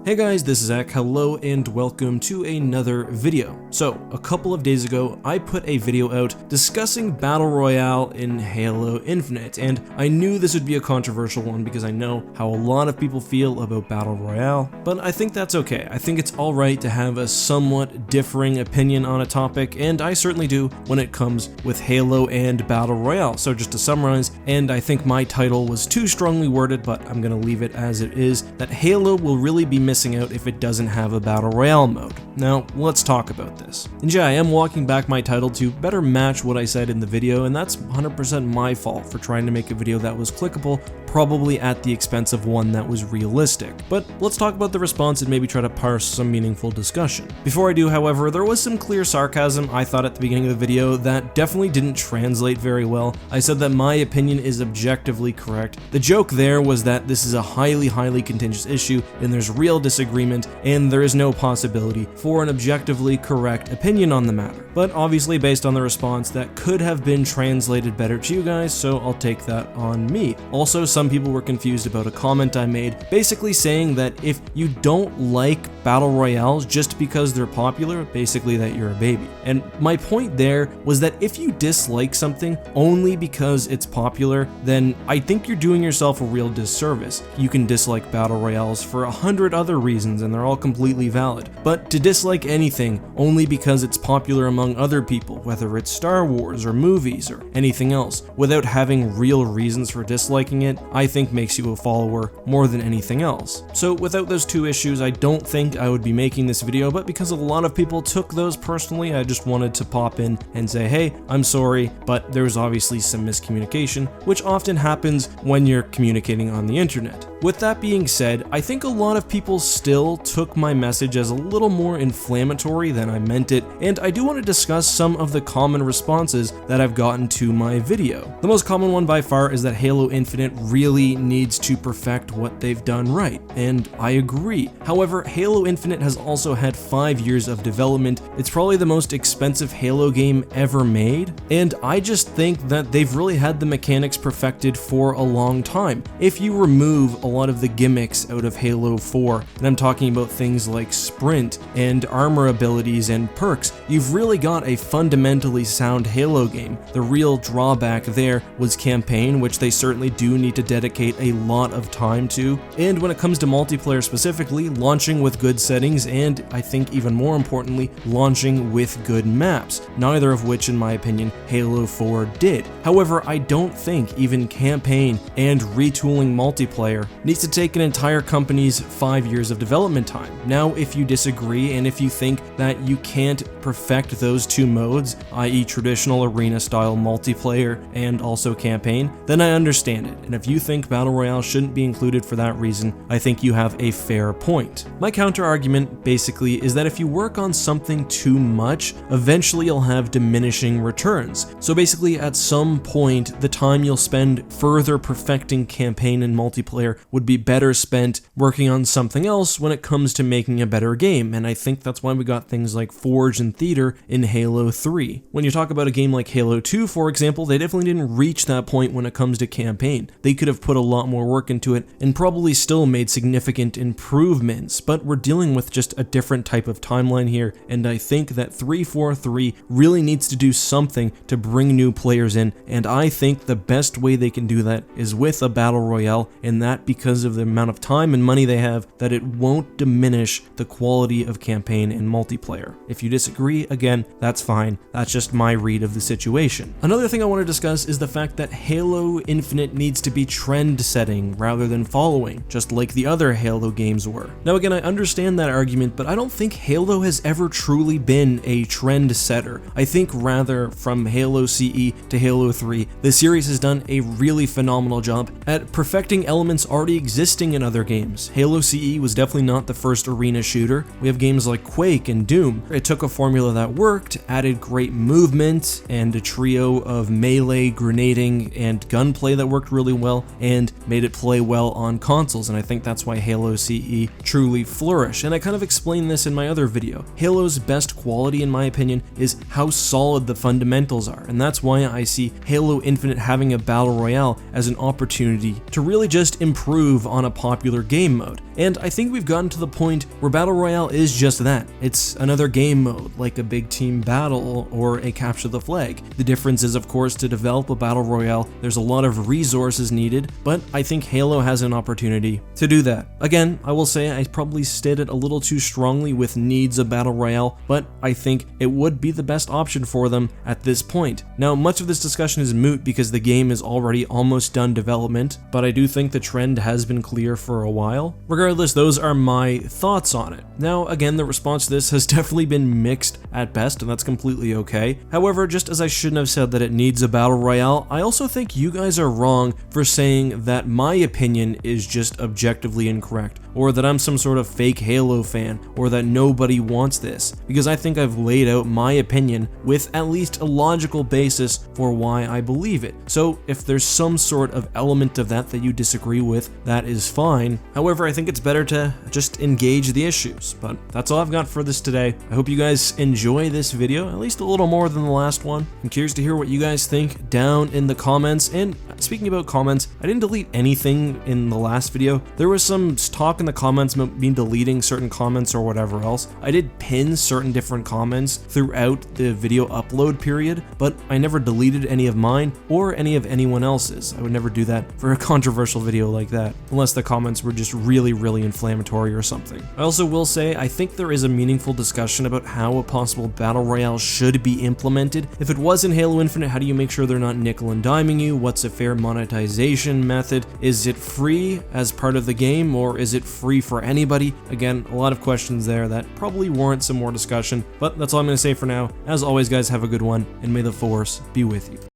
Hey guys, this is Zach. Hello and welcome to another video. So, a couple of days ago, I put a video out discussing Battle Royale in Halo Infinite, and I knew this would be a controversial one because I know how a lot of people feel about Battle Royale, but I think that's okay. I think it's alright to have a somewhat differing opinion on a topic, and I certainly do when it comes with Halo and Battle Royale. So just to summarize, and I think my title was too strongly worded, but I'm gonna leave it as it is, that Halo will really be missing out if it doesn't have a Battle Royale mode. Now, let's talk about this. And yeah, I am walking back my title to better match what I said in the video, and that's 100% my fault for trying to make a video that was clickable, probably at the expense of one that was realistic. But let's talk about the response and maybe try to parse some meaningful discussion. Before I do, however, there was some clear sarcasm I thought at the beginning of the video that definitely didn't translate very well. I said that my opinion is objectively correct. The joke there was that this is a highly contentious issue and there's real disagreement and there is no possibility for an objectively correct opinion on the matter. But obviously based on the response, that could have been translated better to you guys, so I'll take that on me. Also, some people were confused about a comment I made, basically saying that if you don't like Battle Royales just because they're popular, basically that you're a baby. And my point there was that if you dislike something only because it's popular, then I think you're doing yourself a real disservice. You can dislike Battle Royales for 100 other reasons and they're all completely valid. But to dislike anything only because it's popular among other people, whether it's Star Wars or movies or anything else, without having real reasons for disliking it, I think makes you a follower more than anything else. So without those two issues, I don't think I would be making this video, but because a lot of people took those personally, I just wanted to pop in and say, hey, I'm sorry, but there's obviously some miscommunication, which often happens when you're communicating on the internet. With that being said, I think a lot of people still took my message as a little more inflammatory than I meant it, and I do want to discuss some of the common responses that I've gotten to my video. The most common one by far is that Halo Infinite really needs to perfect what they've done right, and I agree. However, Halo Infinite has also had 5 years of development. It's probably the most expensive Halo game ever made, and I just think that they've really had the mechanics perfected for a long time. If you remove a lot of the gimmicks out of Halo 4, and I'm talking about things like sprint and armor abilities and perks, you've really got a fundamentally sound Halo game. The real drawback there was campaign, which they certainly do need to dedicate a lot of time to, and when it comes to multiplayer specifically, launching with good settings and, I think even more importantly, launching with good maps, neither of which in my opinion Halo 4 did. However, I don't think even campaign and retooling multiplayer needs to take an entire company's 5 years of development time. Now, if you disagree and if you think that you can't perfect those two modes, i.e. traditional arena style multiplayer and also campaign, then I understand it, and if you think Battle Royale shouldn't be included for that reason, I think you have a fair point. My counter argument basically is that if you work on something too much, eventually you'll have diminishing returns. So basically at some point, the time you'll spend further perfecting campaign and multiplayer would be better spent working on something else when it comes to making a better game, and I think that's why we got things like Forge and Theater in Halo 3. When you talk about a game like Halo 2, for example, they definitely didn't reach that point when it comes to campaign. They could have put a lot more work into it and probably still made significant improvements, but we're dealing with just a different type of timeline here, and I think that 343 really needs to do something to bring new players in, and I think the best way they can do that is with a Battle Royale, and that because of the amount of time and money they have, that it won't diminish the quality of campaign and multiplayer. If you disagree, again, that's fine. That's just my read of the situation. Another thing I want to discuss is the fact that Halo Infinite needs to be trend setting rather than following, just like the other Halo games were. Now again, I understand that argument, but I don't think Halo has ever truly been a trend setter. I think rather from Halo CE to Halo 3, the series has done a really phenomenal job at perfecting elements already existing in other games. Halo CE was definitely not the first arena shooter. We have games like Quake and Doom. It took a formula formula that worked, added great movement and a trio of melee, grenading, and gunplay that worked really well, and made it play well on consoles, and I think that's why Halo CE truly flourished. And I kind of explained this in my other video. Halo's best quality, in my opinion, is how solid the fundamentals are, and that's why I see Halo Infinite having a Battle Royale as an opportunity to really just improve on a popular game mode. And I think we've gotten to the point where Battle Royale is just that. It's another game mode, like a big team battle or a capture the flag. The difference is, of course, to develop a Battle Royale, there's a lot of resources needed, but I think Halo has an opportunity to do that. Again, I will say I probably stated a little too strongly with needs of Battle Royale, but I think it would be the best option for them at this point. Now, much of this discussion is moot because the game is already almost done development, but I do think the trend has been clear for a while. Regardless, those are my thoughts on it. Now, again, the response to this has definitely been mixed at best, and that's completely okay. However, just as I shouldn't have said that it needs a Battle Royale, I also think you guys are wrong for saying that my opinion is just objectively incorrect, or that I'm some sort of fake Halo fan, or that nobody wants this, because I think I've laid out my opinion with at least a logical basis for why I believe it. So if there's some sort of element of that you disagree with, that is fine. However, I think it's better to just engage the issues. But that's all I've got for this today. I hope you guys enjoy this video, at least a little more than the last one. I'm curious to hear what you guys think down in the comments. And speaking about comments, I didn't delete anything in the last video. There was some talk in the comments about me deleting certain comments or whatever else. I did pin certain different comments throughout the video upload period, but I never deleted any of mine or any of anyone else's. I would never do that for a controversial video like that, unless the comments were just really inflammatory or something. I also will say I think there is a meaningful discussion about how a possible Battle Royale should be implemented. If it was in Halo Infinite, how do you make sure they're not nickel and diming you? What's a fair monetization method? Is it free as part of the game, or is it free for anybody? Again, a lot of questions there that probably warrant some more discussion, but that's all I'm going to say for now. As always, guys, have a good one, and may the Force be with you.